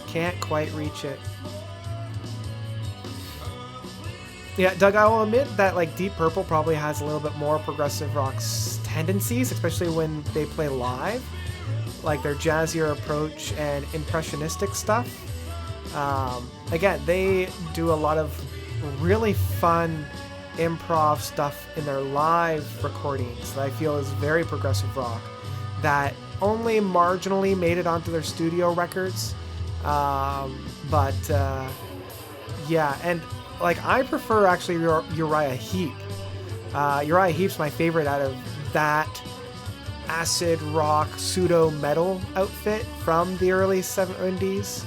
Speaker 1: Can't quite reach it. Yeah, Doug, I will admit that, like, Deep Purple probably has a little bit more progressive rock tendencies, especially when they play live. Like their jazzier approach and impressionistic stuff. Again, they do a lot of really fun improv stuff in their live recordings that I feel is very progressive rock that only marginally made it onto their studio records. But yeah, and like I prefer actually Uriah Heep. Uriah Heep's my favorite out of that acid rock pseudo metal outfit from the early 70s.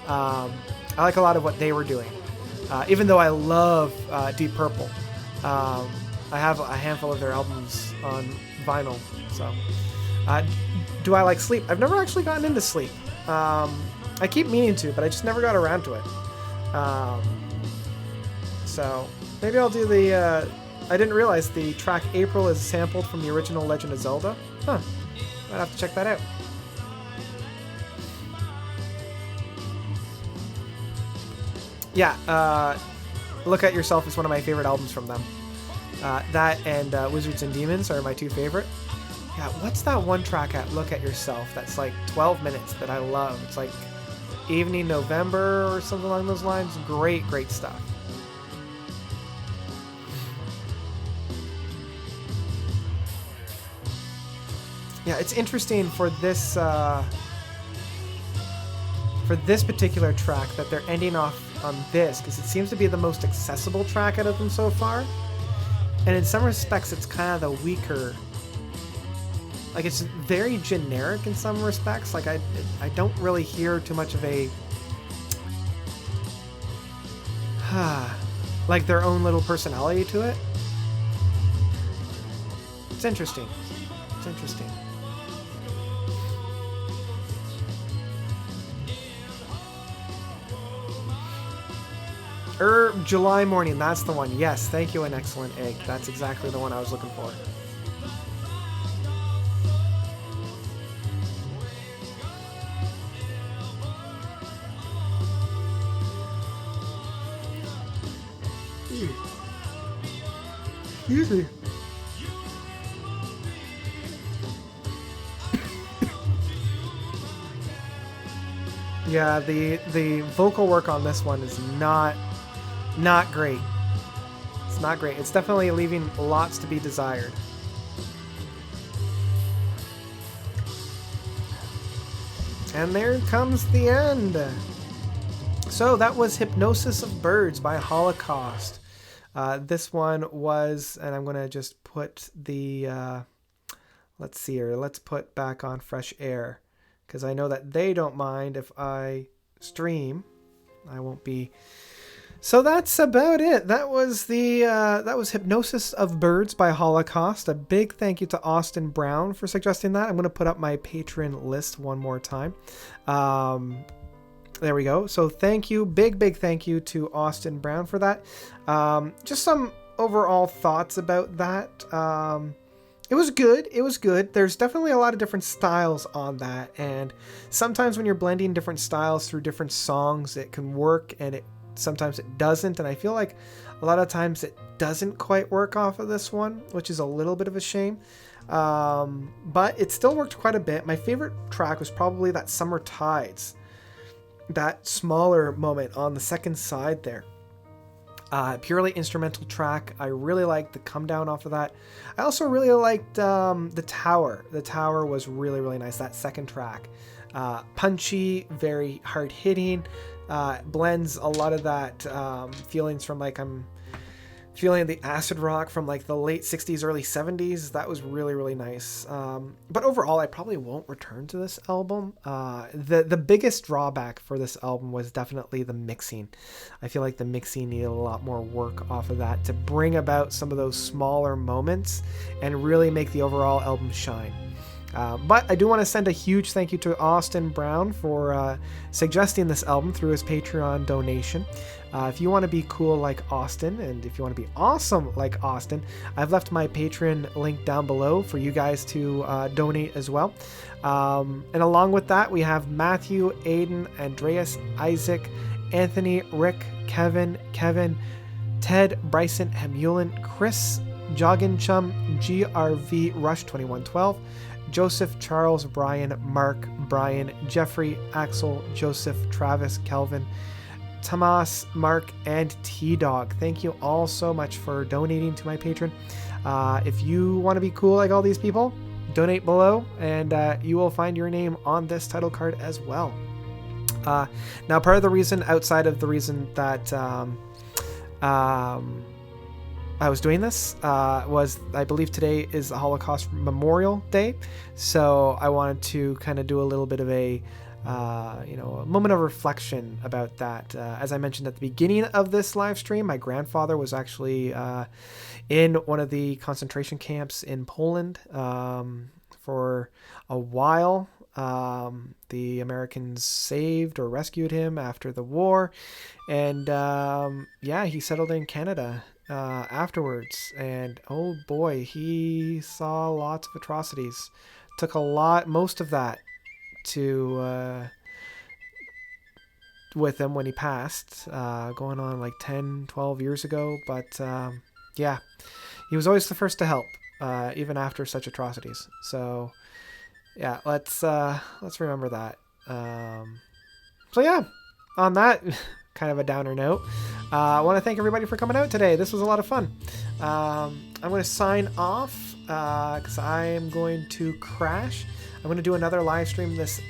Speaker 1: I like a lot of what they were doing, even though I love Deep Purple. I have a handful of their albums on vinyl. So do I like Sleep? I've never actually gotten into Sleep. I keep meaning to, but I just never got around to it. So maybe I'll do the I didn't realize the track April is sampled from the original Legend of Zelda. Huh. Might have to check that out. Yeah, Look at Yourself is one of my favorite albums from them. That and Wizards and Demons are my 2 favorite. Yeah, what's that one track at Look at Yourself that's like 12 minutes that I love? It's like Evening November or something along those lines. Great, great stuff. Yeah, it's interesting for this particular track that they're ending off on this because it seems to be the most accessible track out of them so far, and in some respects it's kind of the weaker. Like it's very generic in some respects. Like I don't really hear too much of a like their own little personality to it. It's interesting. It's interesting. July Morning, that's the one. Yes, thank you, An Excellent Egg. That's exactly the one I was looking for. Excuse me. Yeah, the vocal work on this one is not great. It's not great. It's definitely leaving lots to be desired. And there comes the end. So that was Hypnosis of Birds by Holocaust. This one was, and I'm going to just put the, let's see here. Let's put back on Fresh Air, because I know that they don't mind if I stream. I won't be. So that's about it. That was Hypnosis of Birds by Holocaust. A big thank you to Austin Brown for suggesting that. I'm going to put up my Patron list one more time. There we go. So thank you. Big thank you to Austin Brown for that. Just some overall thoughts about that. It was good. It was good. There's definitely a lot of different styles on that, and sometimes when you're blending different styles through different songs, it can work, and sometimes it doesn't. And I feel like a lot of times it doesn't quite work off of this one, which is a little bit of a shame. But it still worked quite a bit. My favorite track was probably that Summer Tides, that smaller moment on the second side there. Purely instrumental track. I really liked the come down off of that. I also really liked the Tower. The Tower was really, really nice. That second track. Punchy, very hard hitting. Blends a lot of that feelings from like I'm feeling the acid rock from like the late 60s, early 70s. That was really, really nice. But overall, I probably won't return to this album. The biggest drawback for this album was definitely the mixing. I feel like the mixing needed a lot more work off of that to bring about some of those smaller moments and really make the overall album shine. But I do want to send a huge thank you to Austin Brown for suggesting this album through his Patreon donation. If you want to be cool like Austin, and if you want to be awesome like Austin, I've left my Patreon link down below for you guys to donate as well. And along with that, we have Matthew, Aiden, Andreas, Isaac, Anthony, Rick, Kevin, Ted, Bryson, Hemulin, Chris, Joggin Chum, GRV Rush 2112, Joseph, Charles, Brian, Mark, Brian, Jeffrey, Axel, Joseph, Travis, Kelvin, Tomas, Mark, and T-Dog. Thank you all so much for donating to my Patreon. If you want to be cool like all these people, donate below, and you will find your name on this title card as well. Now, part of the reason, outside of the reason that I was doing this was, I believe today is the Holocaust Memorial Day, so I wanted to kind of do a little bit of a a moment of reflection about that. As I mentioned at the beginning of this live stream, my grandfather was actually in one of the concentration camps in Poland for a while. The Americans saved or rescued him after the war, and he settled in Canada afterwards, and oh boy, he saw lots of atrocities. Took most of that to with him when he passed, going on like 10-12 years ago. But he was always the first to help, even after such atrocities. So yeah, let's remember that. On that kind of a downer note, I want to thank everybody for coming out today. This was a lot of fun. I'm going to sign off because I am going to crash. I'm going to do another live stream this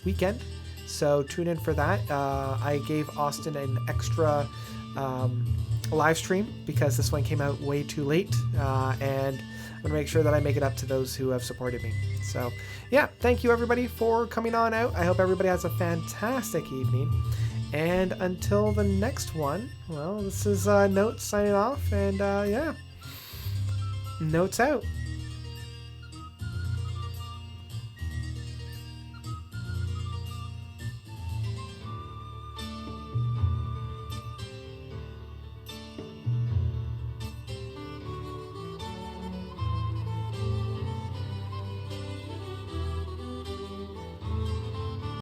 Speaker 1: weekend, so tune in for that. I gave Austin an extra live stream because this one came out way too late, and I'm going to make sure that I make it up to those who have supported me. So yeah, thank you everybody for coming on out. I hope everybody has a fantastic evening, and until the next one, well, this is Notes signing off, and Notes out.